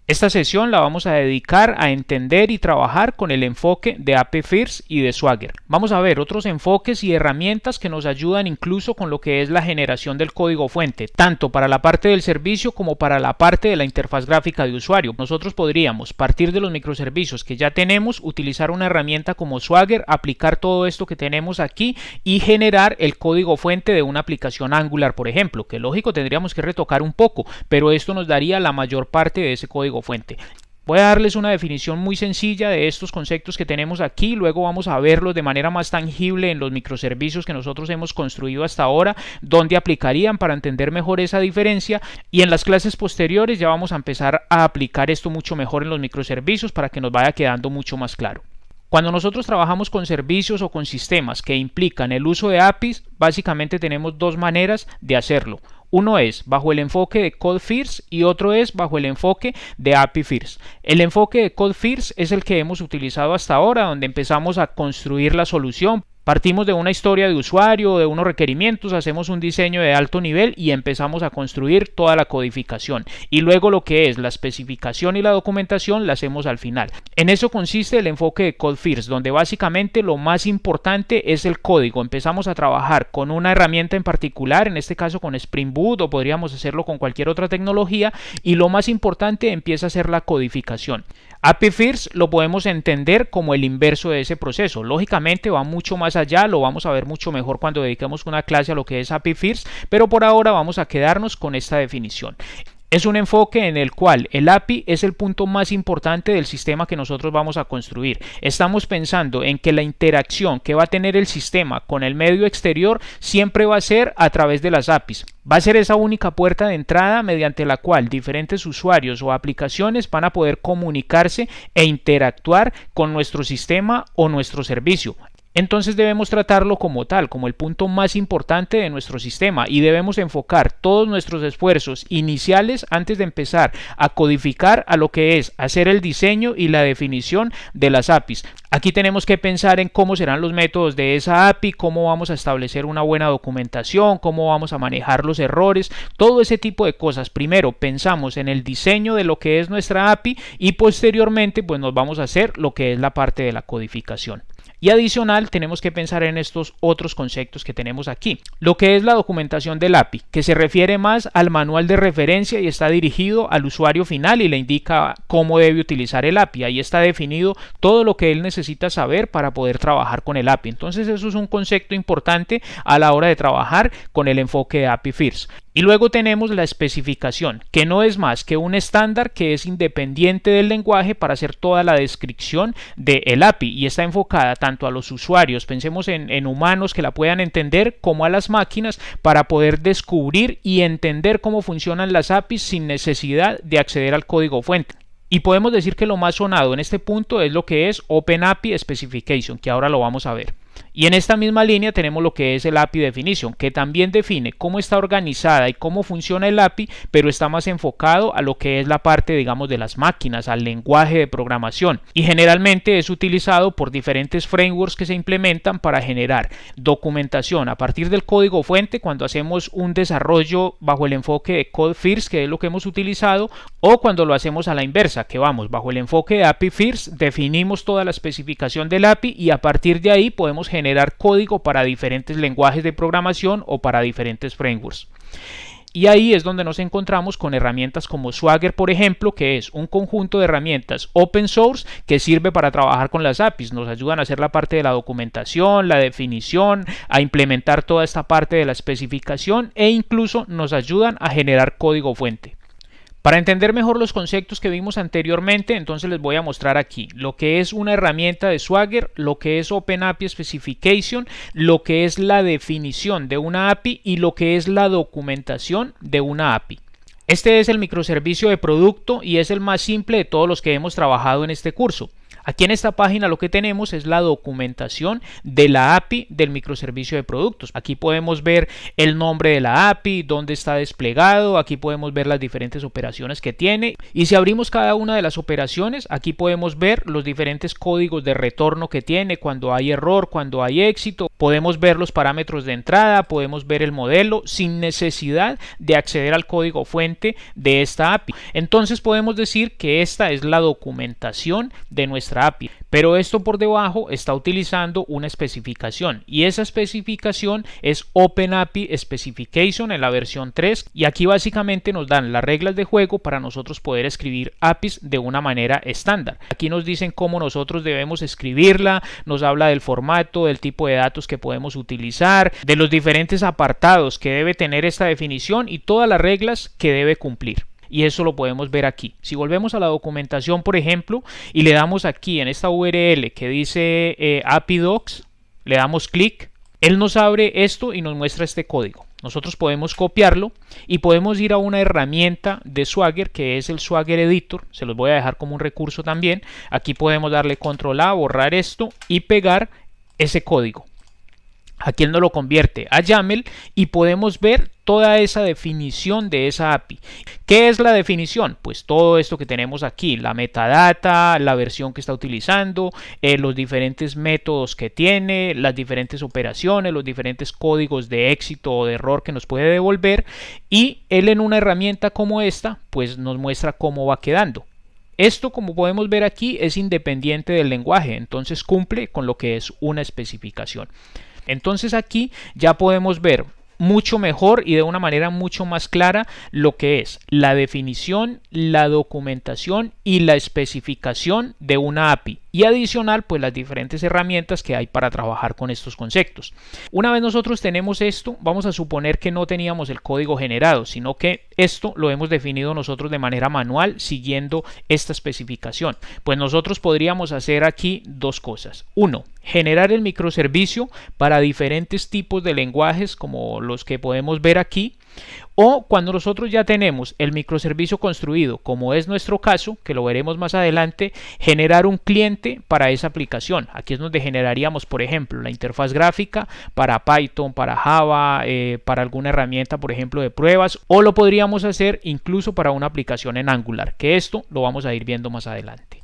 Esta sesión la vamos a dedicar a entender y trabajar con el enfoque de API First y de Swagger. Vamos a ver otros enfoques y herramientas que nos ayudan incluso con lo que es la generación del código fuente, tanto para la parte del servicio como para la parte de la interfaz gráfica de usuario. Nosotros podríamos partir de los microservicios que ya tenemos, utilizar una herramienta como Swagger, aplicar todo esto que tenemos aquí y generar el código fuente de una aplicación Angular, por ejemplo, que lógico tendríamos que retocar un poco, pero esto nos daría la mayor parte de ese código fuente. Voy a darles una definición muy sencilla de estos conceptos que tenemos aquí, luego vamos a verlos de manera más tangible en los microservicios que nosotros hemos construido hasta ahora, dónde aplicarían para entender mejor esa diferencia, y en las clases posteriores ya vamos a empezar a aplicar esto mucho mejor en los microservicios para que nos vaya quedando mucho más claro. Cuando nosotros trabajamos con servicios o con sistemas que implican el uso de APIs, básicamente tenemos dos maneras de hacerlo. Uno es bajo el enfoque de Code First y otro es bajo el enfoque de API First. El enfoque de Code First es el que hemos utilizado hasta ahora, donde empezamos a construir la solución. Partimos de una historia de usuario, de unos requerimientos, hacemos un diseño de alto nivel y empezamos a construir toda la codificación. Y luego lo que es la especificación y la documentación la hacemos al final. En eso consiste el enfoque de Code First, donde básicamente lo más importante es el código. Empezamos a trabajar con una herramienta en particular, en este caso con Spring Boot, o podríamos hacerlo con cualquier otra tecnología, y lo más importante empieza a ser la codificación. API First lo podemos entender como el inverso de ese proceso. Lógicamente va mucho más allá, lo vamos a ver mucho mejor cuando dediquemos una clase a lo que es API First, pero por ahora vamos a quedarnos con esta definición. Es un enfoque en el cual el API es el punto más importante del sistema que nosotros vamos a construir. Estamos pensando en que la interacción que va a tener el sistema con el medio exterior siempre va a ser a través de las APIs. Va a ser esa única puerta de entrada mediante la cual diferentes usuarios o aplicaciones van a poder comunicarse e interactuar con nuestro sistema o nuestro servicio. Entonces debemos tratarlo como tal, como el punto más importante de nuestro sistema, y debemos enfocar todos nuestros esfuerzos iniciales antes de empezar a codificar a lo que es hacer el diseño y la definición de las APIs. Aquí tenemos que pensar en cómo serán los métodos de esa API, cómo vamos a establecer una buena documentación, cómo vamos a manejar los errores, todo ese tipo de cosas. Primero pensamos en el diseño de lo que es nuestra API y posteriormente pues nos vamos a hacer lo que es la parte de la codificación. Y adicional tenemos que pensar en estos otros conceptos que tenemos aquí. Lo que es la documentación del API, que se refiere más al manual de referencia y está dirigido al usuario final y le indica cómo debe utilizar el API. Ahí está definido todo lo que él necesita saber para poder trabajar con el API. Entonces eso es un concepto importante a la hora de trabajar con el enfoque de API First. Y luego tenemos la especificación, que no es más que un estándar que es independiente del lenguaje para hacer toda la descripción del API y está enfocada tanto a los usuarios, pensemos en humanos que la puedan entender, como a las máquinas para poder descubrir y entender cómo funcionan las APIs sin necesidad de acceder al código fuente. Y podemos decir que lo más sonado en este punto es lo que es OpenAPI Specification, que ahora lo vamos a ver. Y en esta misma línea tenemos lo que es el API Definition, que también define cómo está organizada y cómo funciona el API, pero está más enfocado a lo que es la parte, digamos, de las máquinas, al lenguaje de programación. Y generalmente es utilizado por diferentes frameworks que se implementan para generar documentación a partir del código fuente cuando hacemos un desarrollo bajo el enfoque de Code First, que es lo que hemos utilizado, o cuando lo hacemos a la inversa, que vamos bajo el enfoque de API First, definimos toda la especificación del API y a partir de ahí podemos generar código para diferentes lenguajes de programación o para diferentes frameworks. Y ahí es donde nos encontramos con herramientas como Swagger, por ejemplo, que es un conjunto de herramientas open source que sirve para trabajar con las APIs. Nos ayudan a hacer la parte de la documentación, la definición, a implementar toda esta parte de la especificación e incluso nos ayudan a generar código fuente. Para entender mejor los conceptos que vimos anteriormente, entonces les voy a mostrar aquí lo que es una herramienta de Swagger, lo que es OpenAPI Specification, lo que es la definición de una API y lo que es la documentación de una API. Este es el microservicio de producto y es el más simple de todos los que hemos trabajado en este curso. Aquí en esta página lo que tenemos es la documentación de la API del microservicio de productos. Aquí podemos ver el nombre de la API, dónde está desplegado, aquí podemos ver las diferentes operaciones que tiene, y si abrimos cada una de las operaciones, aquí podemos ver los diferentes códigos de retorno que tiene, cuando hay error, cuando hay éxito, podemos ver los parámetros de entrada, podemos ver el modelo sin necesidad de acceder al código fuente de esta API. Entonces podemos decir que esta es la documentación de nuestra API, pero esto por debajo está utilizando una especificación, y esa especificación es OpenAPI Specification en la versión 3, y aquí básicamente nos dan las reglas de juego para nosotros poder escribir APIs de una manera estándar. Aquí nos dicen cómo nosotros debemos escribirla, nos habla del formato, del tipo de datos que podemos utilizar, de los diferentes apartados que debe tener esta definición y todas las reglas que debe cumplir. Y eso lo podemos ver aquí. Si volvemos a la documentación, por ejemplo, y le damos aquí en esta URL que dice API Docs, le damos clic, él nos abre esto y nos muestra este código. Nosotros podemos copiarlo y podemos ir a una herramienta de Swagger que es el Swagger Editor. Se los voy a dejar como un recurso también. Aquí podemos darle control A, borrar esto y pegar ese código. Aquí él nos lo convierte a YAML y podemos ver toda esa definición de esa API. ¿Qué es la definición? Pues todo esto que tenemos aquí, la metadata, la versión que está utilizando, los diferentes métodos que tiene, las diferentes operaciones, los diferentes códigos de éxito o de error que nos puede devolver, y él en una herramienta como esta pues nos muestra cómo va quedando. Esto, como podemos ver aquí, es independiente del lenguaje, entonces cumple con lo que es una especificación. Entonces aquí ya podemos ver mucho mejor y de una manera mucho más clara lo que es la definición, la documentación y la especificación de una API, y adicional pues las diferentes herramientas que hay para trabajar con estos conceptos. Una vez nosotros tenemos esto, vamos a suponer que no teníamos el código generado, sino que esto lo hemos definido nosotros de manera manual siguiendo esta especificación. Pues nosotros podríamos hacer aquí dos cosas. Uno, generar el microservicio para diferentes tipos de lenguajes como los que podemos ver aquí, o cuando nosotros ya tenemos el microservicio construido, como es nuestro caso, que lo veremos más adelante, generar un cliente para esa aplicación. Aquí es donde generaríamos, por ejemplo, la interfaz gráfica para Python, para Java, para alguna herramienta, por ejemplo, de pruebas, o lo podríamos hacer incluso para una aplicación en Angular, que esto lo vamos a ir viendo más adelante.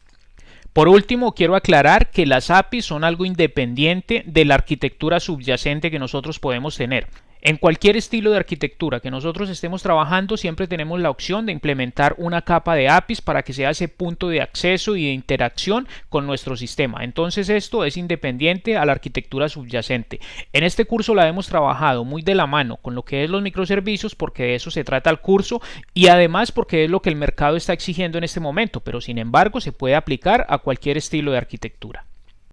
Por último, quiero aclarar que las APIs son algo independiente de la arquitectura subyacente que nosotros podemos tener. En cualquier estilo de arquitectura que nosotros estemos trabajando, siempre tenemos la opción de implementar una capa de APIs para que sea ese punto de acceso y de interacción con nuestro sistema. Entonces esto es independiente a la arquitectura subyacente. En este curso la hemos trabajado muy de la mano con lo que es los microservicios, porque de eso se trata el curso, y además porque es lo que el mercado está exigiendo en este momento, pero sin embargo se puede aplicar a cualquier estilo de arquitectura.